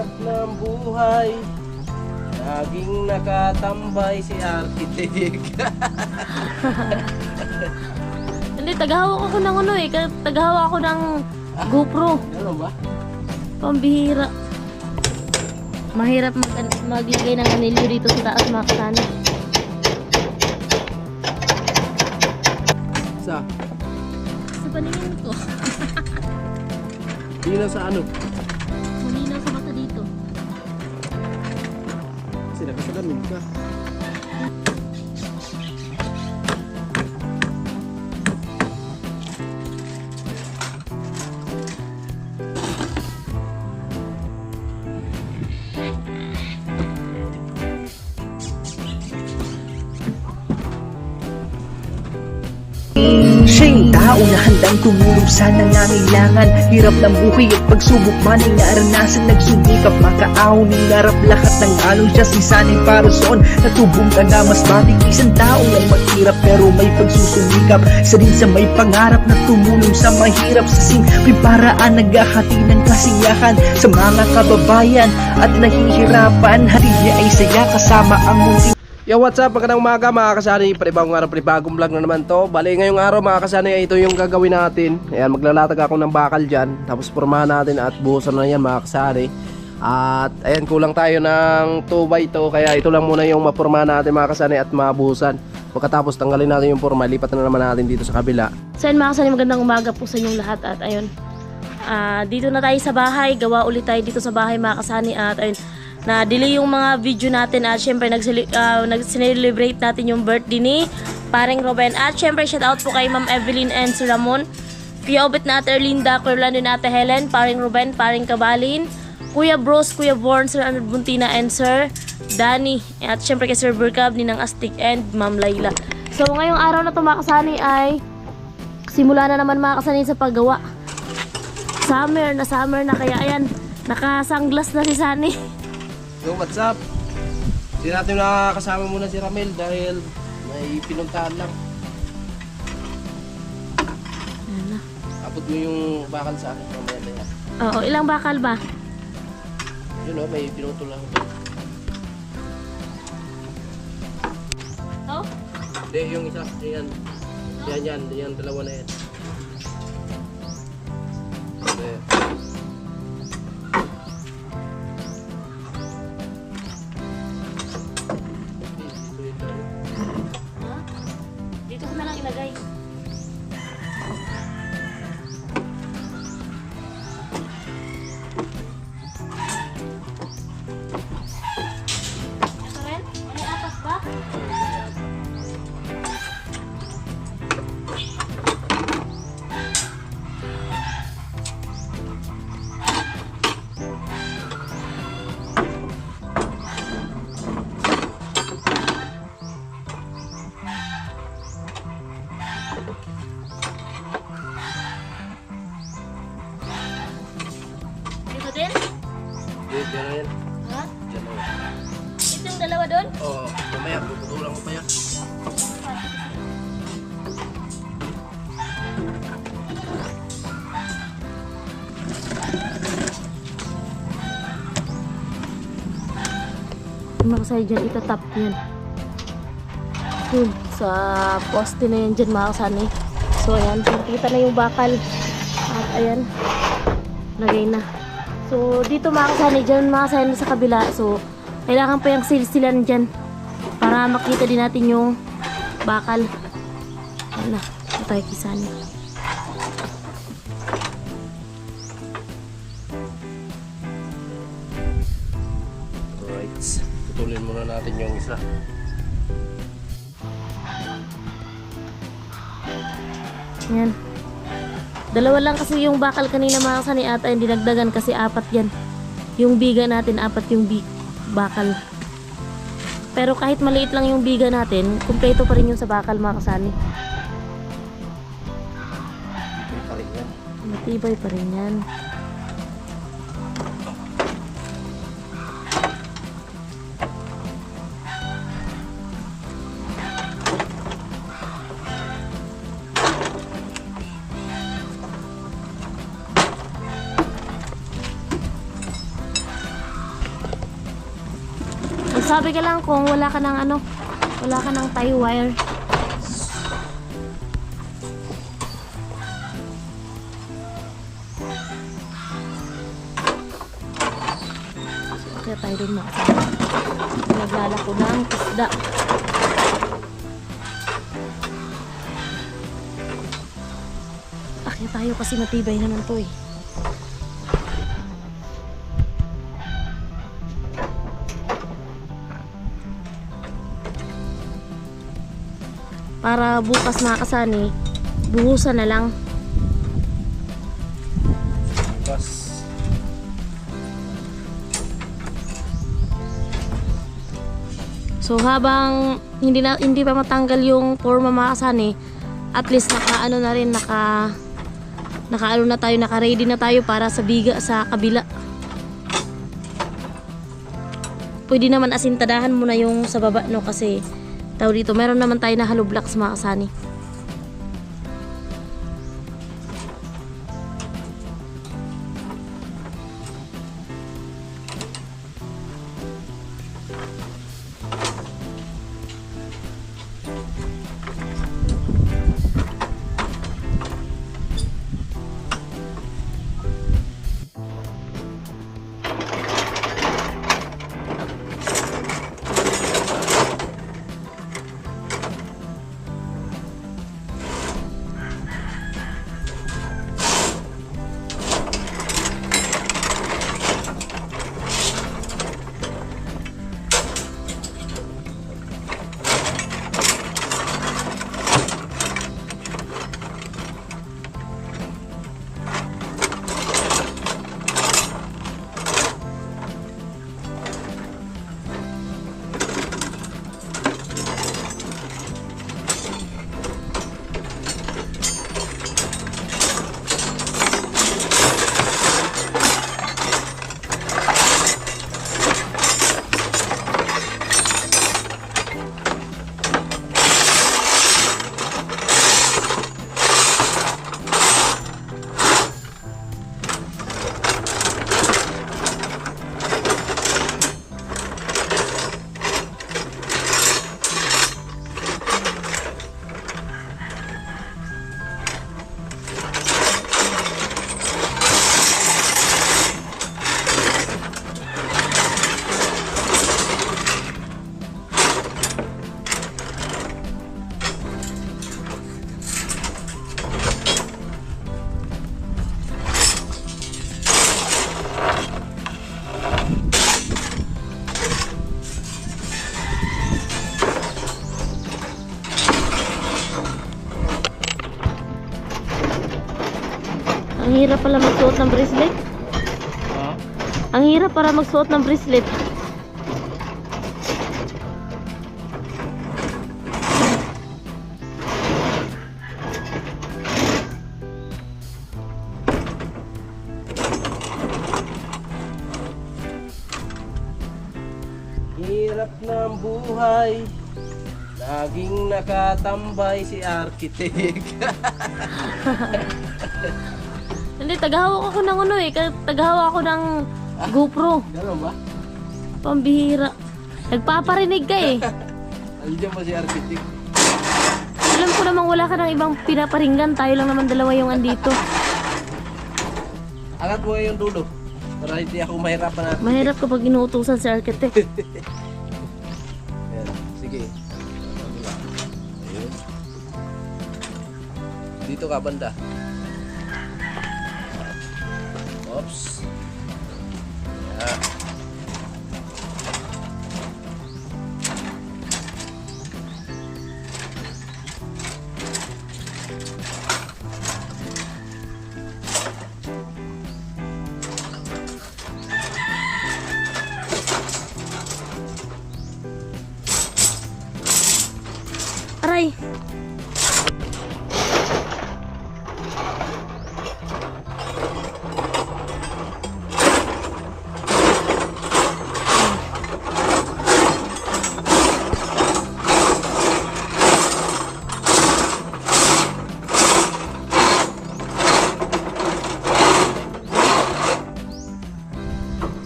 hirap ng buhay, laging nakatambay si Arkitek. Hindi, tagahawak ako ng ano eh. Tagahawak ako ng GoPro. Ano ba? Pambihira. Mahirap maglagay ng anilyo dito sa taas mga kasani. Sa paningin ko. Hindi na sa ano? Malinaw sa mata dito. Kasi nakasalamin ka. Siya yung tao na handang tumulong sa nangangailangan. Hirap ng buhay at pagsubok man ay naranasan. Nagsumikap makaahon ng narap lahat ng alon. Siya si sanay para soon natubong ka na mas matik. Isang tao lang maghirap pero may pagsusumikap. Isa din sa may pangarap na tumulong sa mahirap. Sa simpleng paraan naghahati ng kasiyahan sa mga kababayan at nahihirapan. Hatid niya ay saya kasama ang munting. Yo, what's up? Magandang umaga mga kasani. Panibagong araw, panibagong vlog na naman to. Bali, ngayong araw mga kasani, ito yung gagawin natin. Ayan, maglalatag ako ng bakal dyan. Tapos pormahan natin at buhusan na yan mga kasani. At ayan, kulang tayo ng 2x2. Kaya ito lang muna yung mapormahan natin mga kasani at mabuhusan. Pagkatapos tanggalin natin yung porma, lipat na naman natin dito sa kabila. So yun mga kasani, magandang umaga po sa inyong lahat. At ayun, dito na tayo sa bahay. Gawa ulit tayo dito sa bahay mga kasani. At ayun, na-delay yung mga video natin at syempre nag-celebrate natin yung birthday ni Paring Ruben. At syempre shout out po kay Ma'am Evelyn and Sir Ramon, Kuya Obet na Ate Erlinda, Kuya Orlando na Ate Helen, Paring Ruben, Paring Kabalin, Kuya Bros, Kuya Born, Sir Arnold Buntina and Sir Danny. At syempre kay Sir Burkab, Ninang Astig and Ma'am Layla. So ngayong araw na ito mga kasani ay simula na naman mga kasani sa paggawa. Summer na kaya ayan, naka-sunglass na si Sani. Yo, what's up? Hindi natin nakakasama muna si Ramel dahil may pinuntahan lang. Ayan na. Abot mo yung bakal sa akin mamaya na yan. Oo, ilang bakal ba? Yun o, may pinuto lang. Oh? Hindi, yung isa. Yan, dalawa na yan. Okay. Dito ko na lang ilagay. Ito rin? May atas ba? Dito din? Yan na yan. Ha? Yan na yan. Ito yung dalawa doon? Oo, mamaya, puputulang ko pa yan. Mga kasay dyan, itatap yan. Yun, sa poste na yan dyan mga kasani. So ayan, nakikita na yung bakal. At ayan, lagay na. So dito mga kasani, dyan mga kasani sa kabila. So kailangan pa yung silsilan dyan para makita din natin yung bakal. Ayan na, ito tayo kisani. Alright, putulin muna natin yung isa. Ayan. Dalawa lang kasi yung bakal kanina mga kasani at ay dinagdagan kasi 4 yan. Yung biga natin, 4 yung bakal. Pero kahit maliit lang yung biga natin, kumpleto pa rin yung sa bakal mga kasani. Ito pa rin yan. Matibay pa rin yan. Magsabi ka lang kung wala ka ng ano, wala ka ng tie wire. Kaya tayo dun mga kasama. Naglalako ng isda. Kaya tayo kasi matibay naman to eh. Para bukas mga kasani, buhusan na lang. Pas. So habang hindi pa matanggal yung forma mga kasani, at least naka-ano na rin, naka-ano na tayo, naka-ready na tayo para sa biga sa kabila. Pwede naman asintadahan mo na yung sa baba no, kasi tao dito meron naman tayo na hollow blocks mga kasani. Ang hirap pala magsuot ng bracelet. Ang hirap para magsuot ng bracelet. Hirap ng buhay, laging nakatambay si architect. Hindi, taghawak ako ng ano eh. Taghawak ako ng GoPro. Gano'n ba? Pambihira. Nagpaparinig ka eh. Andiyan ba si architect? Alam ko namang wala ka ng ibang pinaparinggan. Tayo lang naman dalawa yung andito. Angat mo yung dulo para hindi ako mahirapan natin. Mahirap kapag inuutusan si architect. Ayan, sige. Ayun. Dito ka banda. Oops. Ayan. Aray!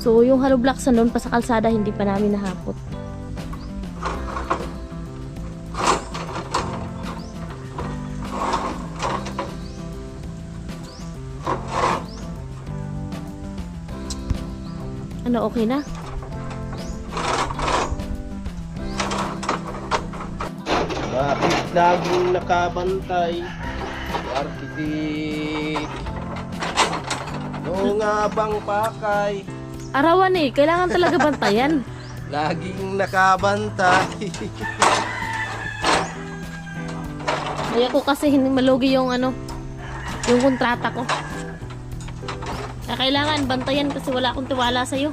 So, yung hollow blocks na doon pa sa kalsada, hindi pa namin nahapot. Ano, okay na? Bakit laging nakabantay si Arkitik? Oo nga bang pakay? Arawan eh, kailangan talaga bantayan. Laging nakabantay. Kaya ko kasi hindi malugi yung ano, yung kontrata ko. Kaya kailangan bantayan kasi wala akong tiwala sa'yo.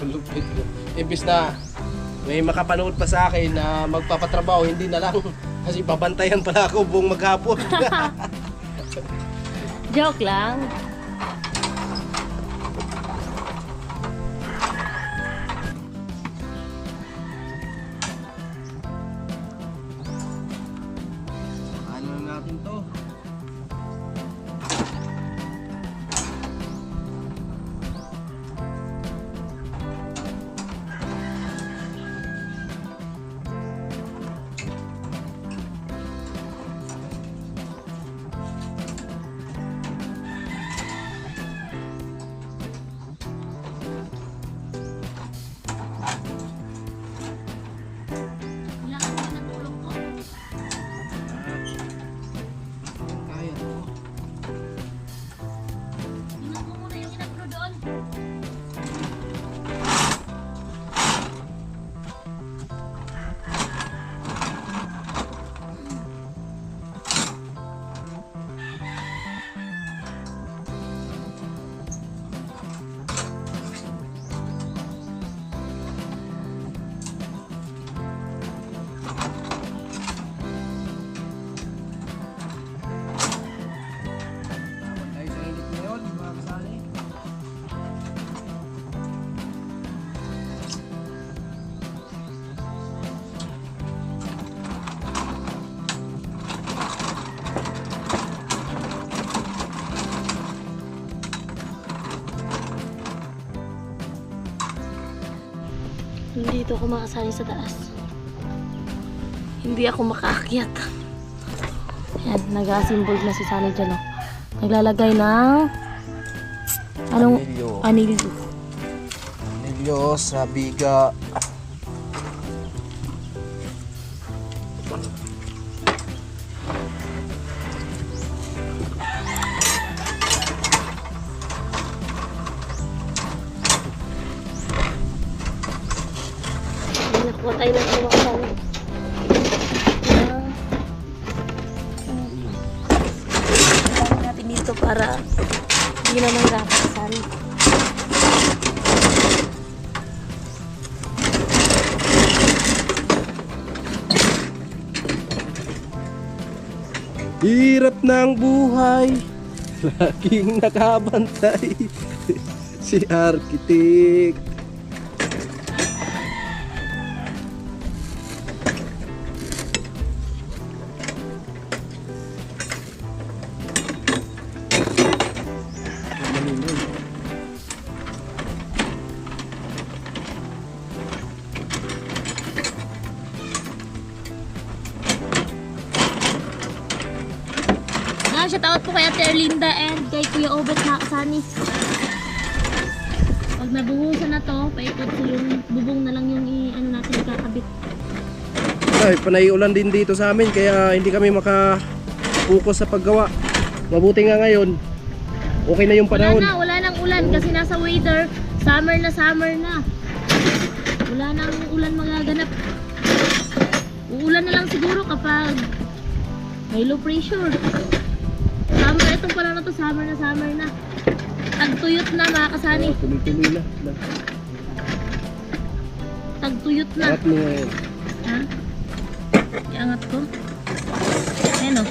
Lupit ko. Imbis na may makapanood pa sa akin na magpapatrabaho, hindi na lang. Kasi babantayan pala ako buong maghapon. Joke lang. Ano natin to? Kailangan mo ng tulong ko. Kaya to. Tingnan mo muna yung inapro doon. Tawag tayo sa init ngayon, mga kasali. Dito ako makasali sa taas. Hindi ako makaakyat. Yan, nag-assemble na si Sunny dyan, oh. Naglalagay ng anong Anilyo. anilyo. Anilyo sa biga. May nakuha tayo ng mga kasali. Kailangan natin dito para hindi naman rapasan. Hirap ng buhay, laging nakabantay si Arkitik. Shout out po kay Ate Erlinda and kay Kuya Obet Nakasani. Pag nabuhusan na to, paikot ko yung bubong na lang yung ano natin ikakabit. Ay, panay ulan din dito sa amin kaya hindi kami makapokus sa paggawa. Mabuti nga ngayon, okay na yung panahon. Wala nang ulan kasi nasa weather, summer na. Wala nang ulan magaganap. Uulan na lang siguro kapag may low pressure. Summer, itong pala na to, summer na. Tagtuyot na mga kasani. Tuloy-tuloy na. Tagtuyot na. Angat mo ngayon. Ha? Iangat ko. Ayan o.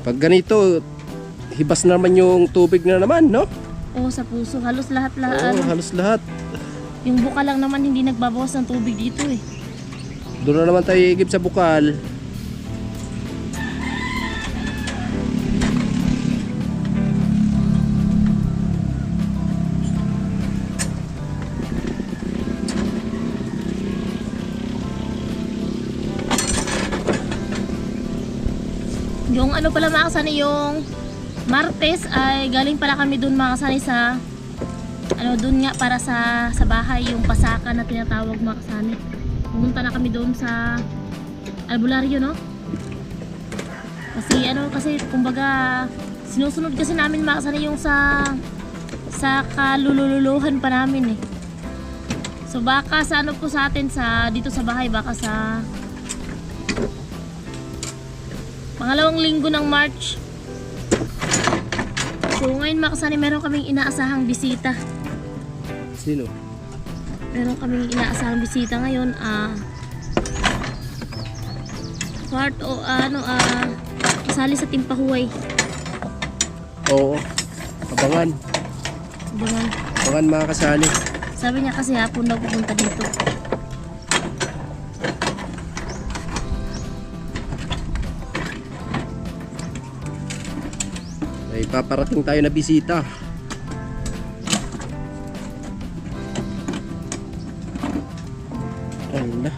Pag ganito, hibas naman yung tubig na naman, no? Oo, sa puso. Halos lahat. Oo, halos lahat. Yung buka lang naman hindi nagbabawas ng tubig dito eh. Doon na naman tayo igib sa bukal. Yung ano pala mga kasani, yung Martes ay galing pala kami dun mga kasani sa ano dun nga para sa bahay, yung pasaka na tinatawag mga kasani. Pumunta na kami dun sa albularyo, no? Kasi kumbaga sinusunod kasi namin mga kasani yung sa kalululuhan pa namin eh. So baka sa ano po sa atin dito sa bahay, baka sa pangalawang linggo ng March. So ngayon mga kasani, meron kaming inaasahang bisita. Sino? Meron kaming inaasahang bisita ngayon. Kasali sa Timpahuway. Oo. Abangan. Abangan. Abangan mga kasali. Sabi niya kasi hapon daw pupunta dito. May paparating tayo na bisita. Ala.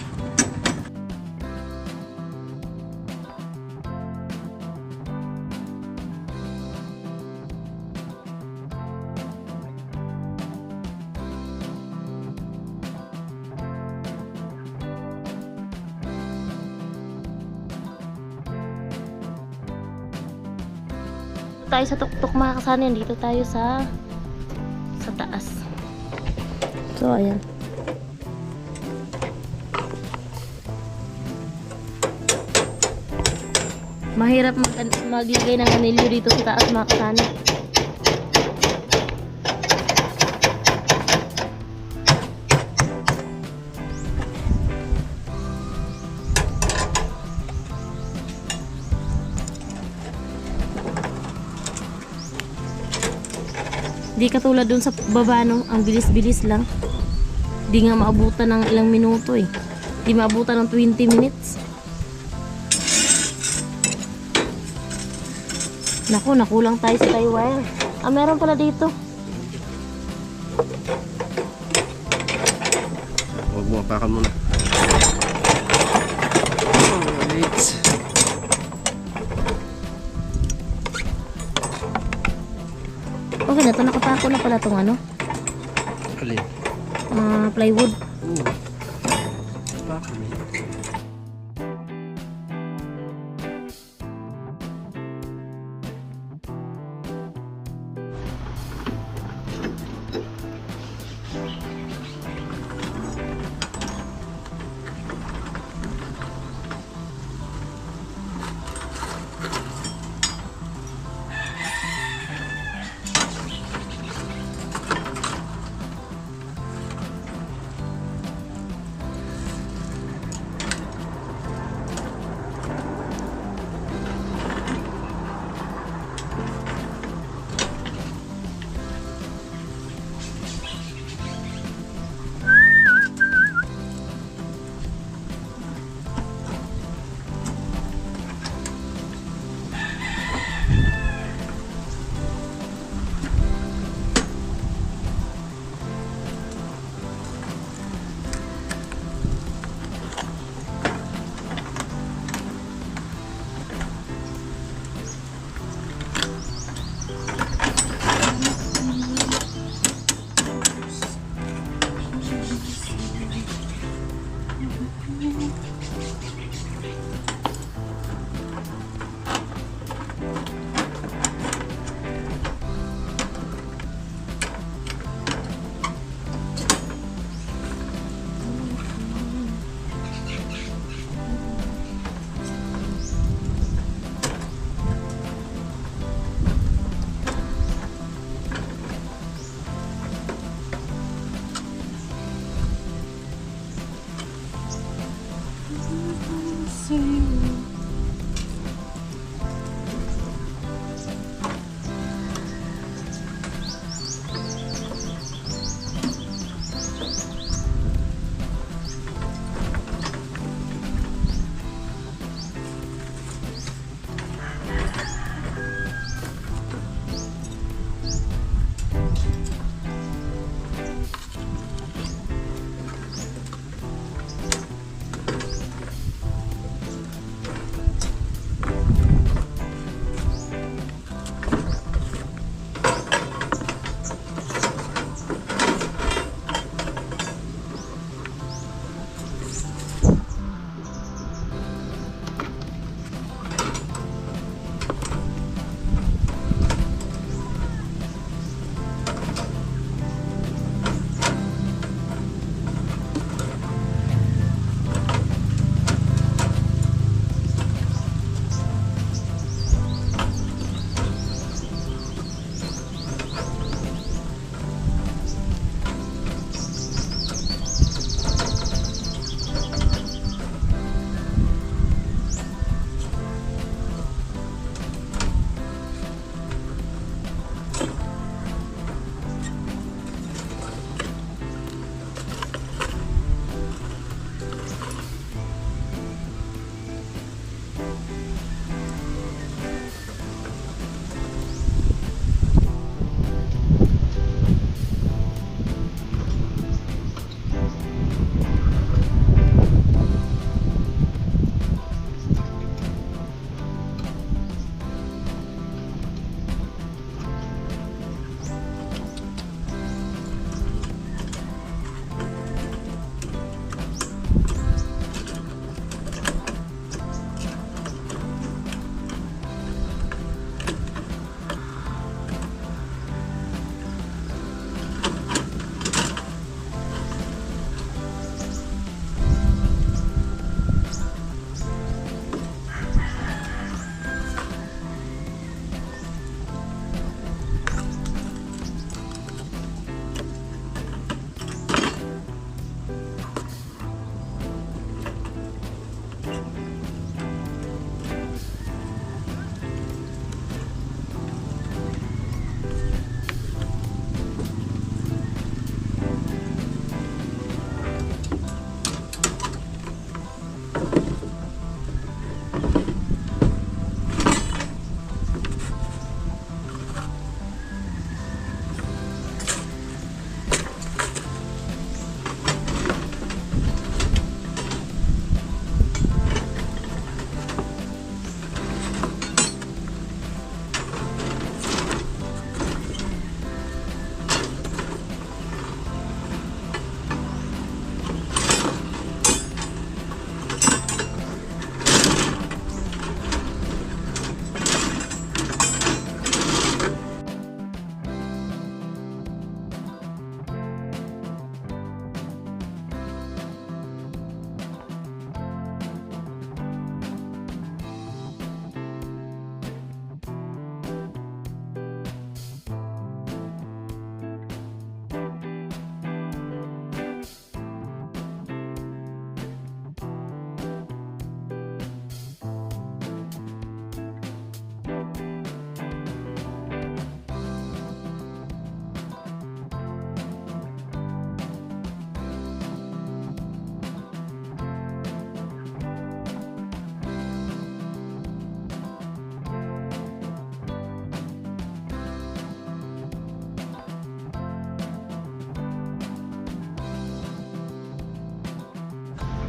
Tayo sa tuktok mga kasani, dito tayo sa taas. So ayan. Mahirap maglagay ng anilyo dito sa taas mga kasani. Di katulad dun sa baba, no? Ang bilis-bilis lang. Di nga maabutan ng ilang minuto eh. Di maabutan ng 20 minutes. Naku, nakulang tayo sa tie wire. Meron pala dito. Huwag mo, apakan muna. Alright. Okay na to, nakapako na pala tong ano? Alin? Plywood. Oo. Apakan mo.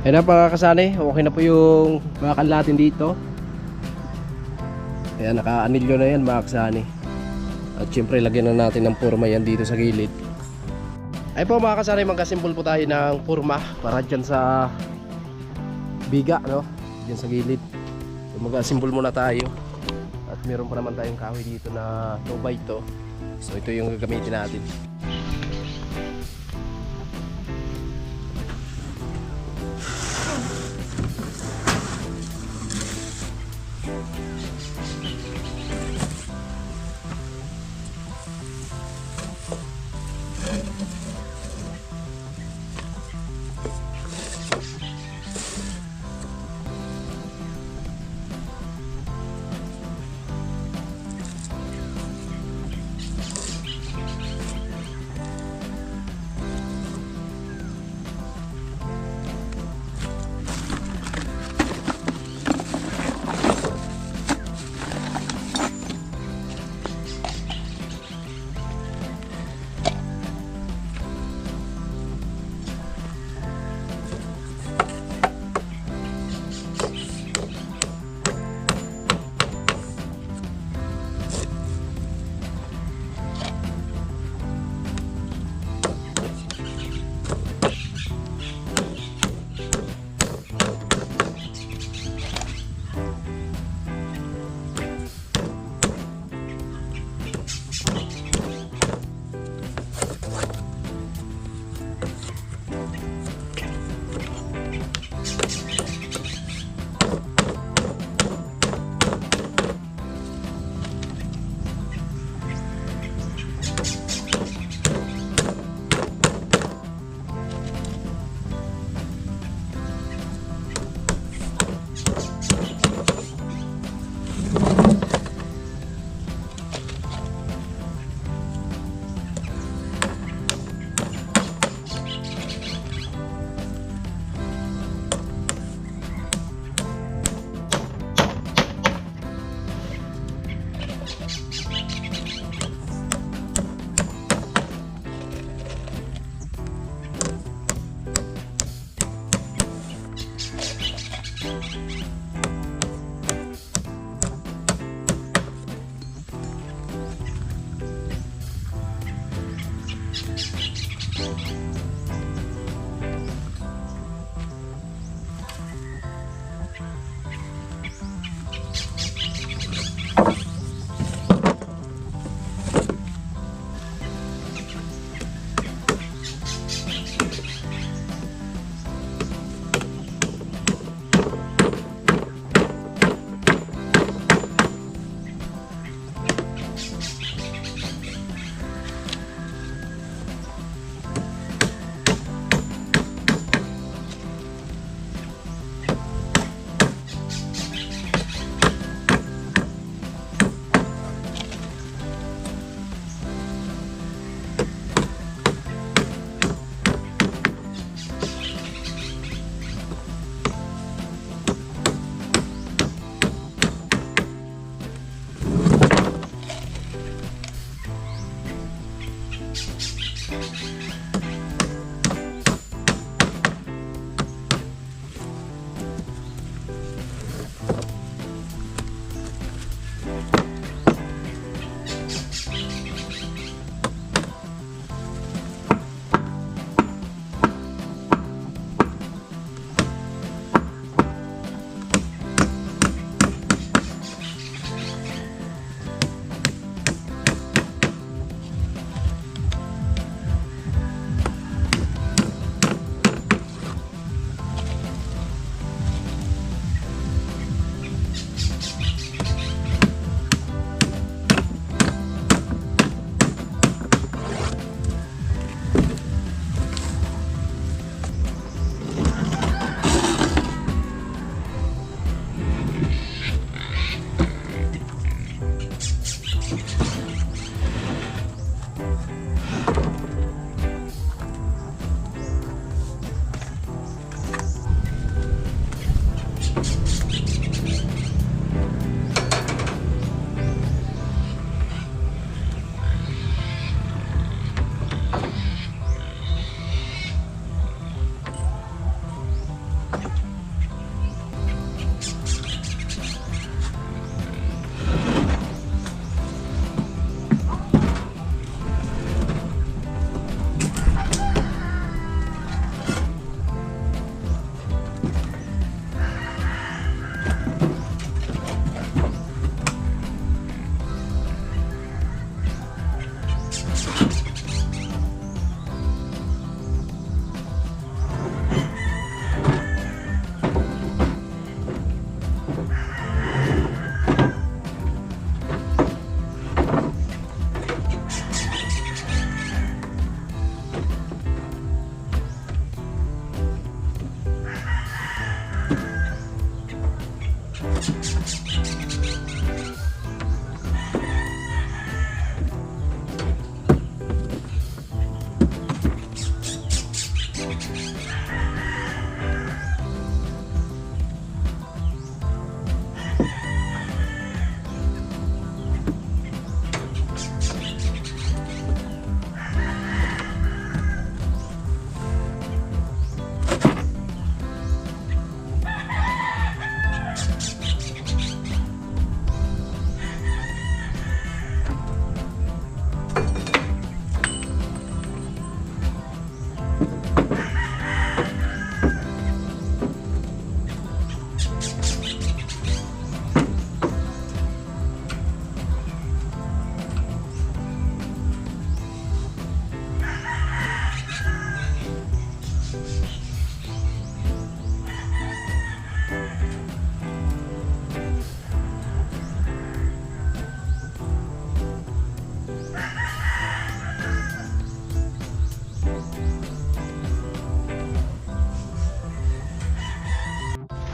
Ayun na mga kasani, okay na po yung bakal natin dito. Ayan, naka-anilyo na yan mga kasani. At syempre lagyan na natin ng purma yan dito sa gilid. Ay po mga kasani, magkasimbol po tayo ng purma para dyan sa biga, no? Dyan sa gilid. So, magkasimbol muna tayo. At meron pa naman tayong kahoy dito na 2x2. So ito yung gagamitin natin.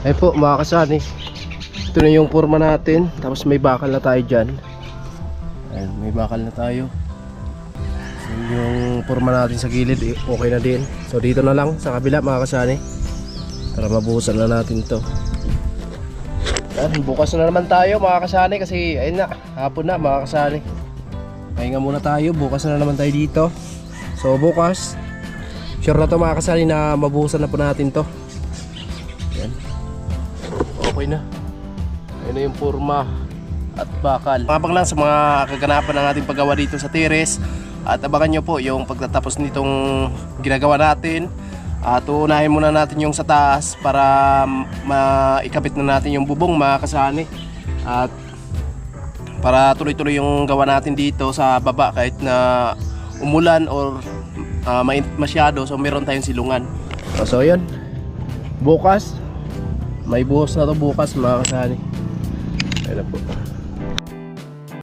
Ay po mga kasani, ito na yung forma natin. Tapos may bakal na tayo dyan. Ayan, may bakal na tayo. Yung forma natin sa gilid okay na din. So dito na lang sa kabila mga kasani, para mabuhusan na natin to. Ayan, bukas na naman tayo mga kasani, kasi ayun na, hapon na mga kasani. Pahinga muna tayo, bukas na naman tayo dito. So bukas, sure na to mga kasani na mabuhusan na po natin to. Ayan. Okay na. Ayun na yung forma at bakal. Mabang lang sa mga kaganapan ng ating paggawa dito sa terrace. At abangan nyo po yung pagtatapos nitong ginagawa natin. At uunahin muna natin yung sa taas para maikabit na natin yung bubong mga kasani. At para tuloy-tuloy yung gawa natin dito sa baba kahit na umulan or mainit masyado. So meron tayong silungan. So yun, bukas may buhos na to bukas mga kasani. Ayun na po.